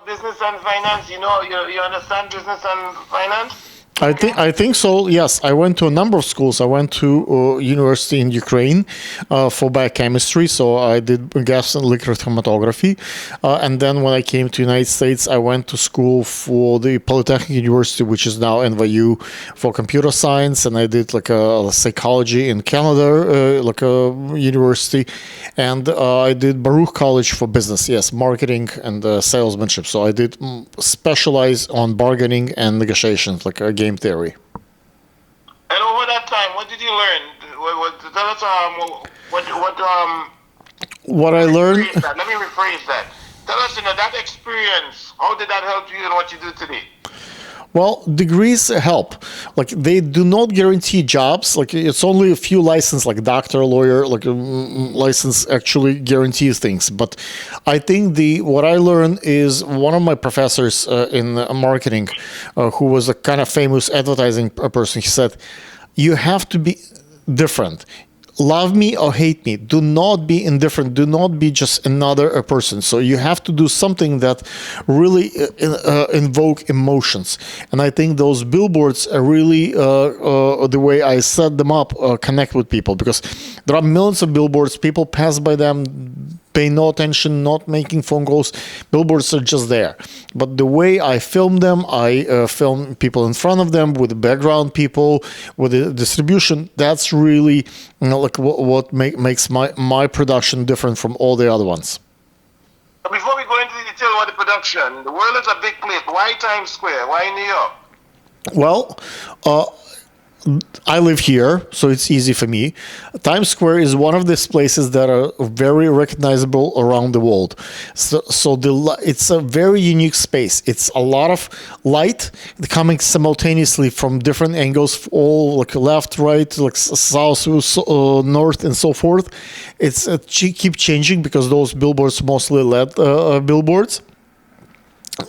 about business and finance? You understand business and finance? I think so. Yes, I went to a number of schools. I went to university in Ukraine for biochemistry, so I did gas and liquid chromatography, and then when I came to United States, I went to school for the Polytechnic University, which is now NYU, for computer science, and I did like a psychology in Canada, like a university, and I did Baruch College for business. Yes, marketing and salesmanship. So I did specialize on bargaining and negotiations, like again. Game theory. And over that time, what did you learn? Tell us what I learned. Let me rephrase that. Tell us, that experience. How did that help you in what you do today? Well, degrees help. Like they do not guarantee jobs. Like it's only a few licenses, like doctor, lawyer, like license actually guarantees things. But I think what I learned is one of my professors in marketing, who was a kind of famous advertising person. He said, "You have to be different. Love me or hate me. Do not be indifferent. Do not be just another person. So you have to do something that really invoke emotions." And I think those billboards are really the way I set them up connect with people, because there are millions of billboards. People pass by them, pay no attention, not making phone calls. Billboards are just there. But the way I film them, I film people in front of them with the background people, with the distribution. That's really like what makes my production different from all the other ones. Before we go into the detail about the production, the world is a big place. Why Times Square? Why New York? Well, I live here, so it's easy for me. Times Square is one of these places that are very recognizable around the world. So it's a very unique space. It's a lot of light coming simultaneously from different angles, all like left, right, like south, north, and so forth. It's keep changing because those billboards mostly LED billboards.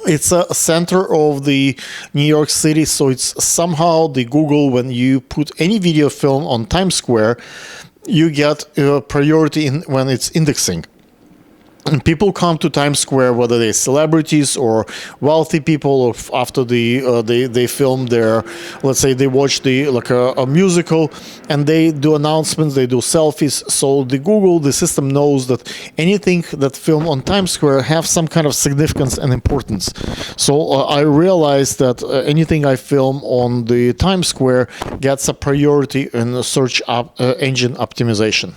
It's a center of the New York City, so it's somehow the Google, when you put any video film on Times Square, you get priority when it's indexing. And people come to Times Square, whether they're celebrities or wealthy people, or after they film their, let's say they watch a musical, and they do announcements, they do selfies. So the system knows that anything that film on Times Square have some kind of significance and importance. So I realized that anything I film on the Times Square gets a priority in the search engine optimization.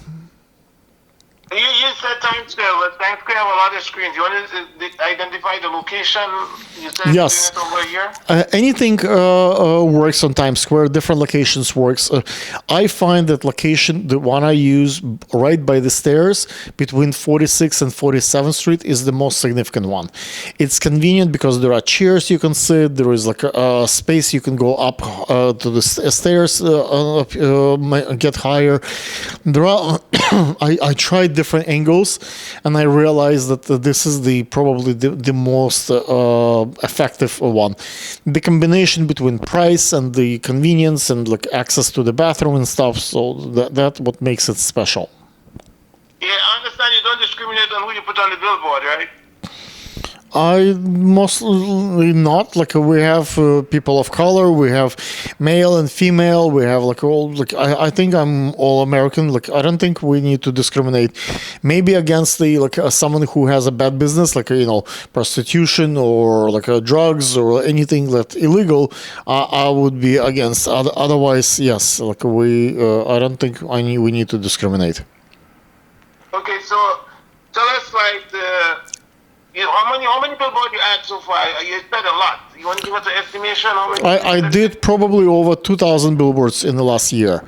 You said Times Square, but Times Square have a lot of screens. You want to identify the location? You said yes. Doing it over here? Anything works on Times Square. Different locations works. I find that location, the one I use right by the stairs between 46th and 47th Street, is the most significant one. It's convenient because there are chairs you can sit. There is like a space you can go up to the stairs, get higher. There are. I tried different angles, and I realized that this is probably the most effective one. The combination between price and the convenience and like access to the bathroom and stuff. So that what makes it special. Yeah, I understand you don't discriminate on who you put on the billboard, right? I mostly not. Like we have people of color, we have male and female, we have like all. Like I think I'm all American. Like I don't think we need to discriminate. Maybe against the someone who has a bad business, like prostitution or like drugs or anything that's illegal. I would be against. Otherwise, yes. Like I don't think we need to discriminate. Okay, so tell us how many billboards you had so far? You spent a lot. You want to give us an estimation? How many? I did probably over 2,000 billboards in the last year,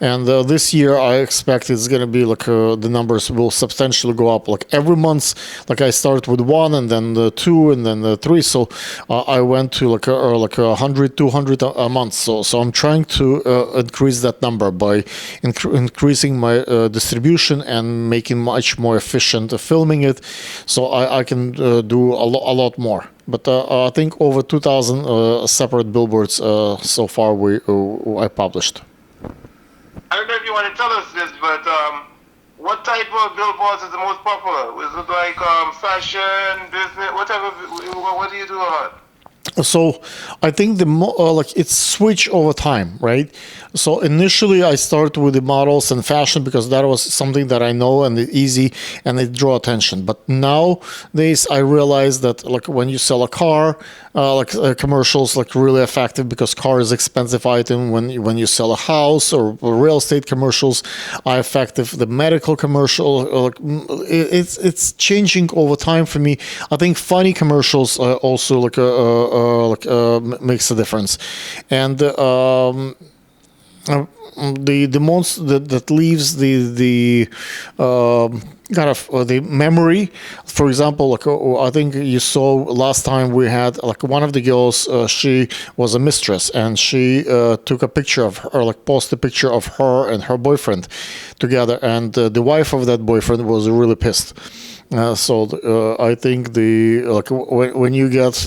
and this year I expect it's going to be like the numbers will substantially go up. Like every month, like I start with 1, and then 2, and then 3. So I went to like 100, 200 a month. So I'm trying to increase that number by increasing my distribution and making much more efficient filming it, so I can do a lot more. But I think over 2,000 separate billboards so far I published. I don't know if you want to tell us this, but what type of billboards is the most popular? Is it like fashion, business, whatever? What do you do a lot? So I think like it's switch over time, right? So initially I started with the models and fashion because that was something that I know and it's easy and it draw attention. But nowadays I realize that like when you sell a car, commercials like really effective because car is expensive item. When you sell a house or real estate commercials are effective. The medical commercial, it's changing over time for me. I think funny commercials also makes a difference, and the most that leaves the kind of the memory. For example, I think you saw last time we had like one of the girls. She was a mistress, and she took a picture of her, like posted a picture of her and her boyfriend together, and the wife of that boyfriend was really pissed. I think when you get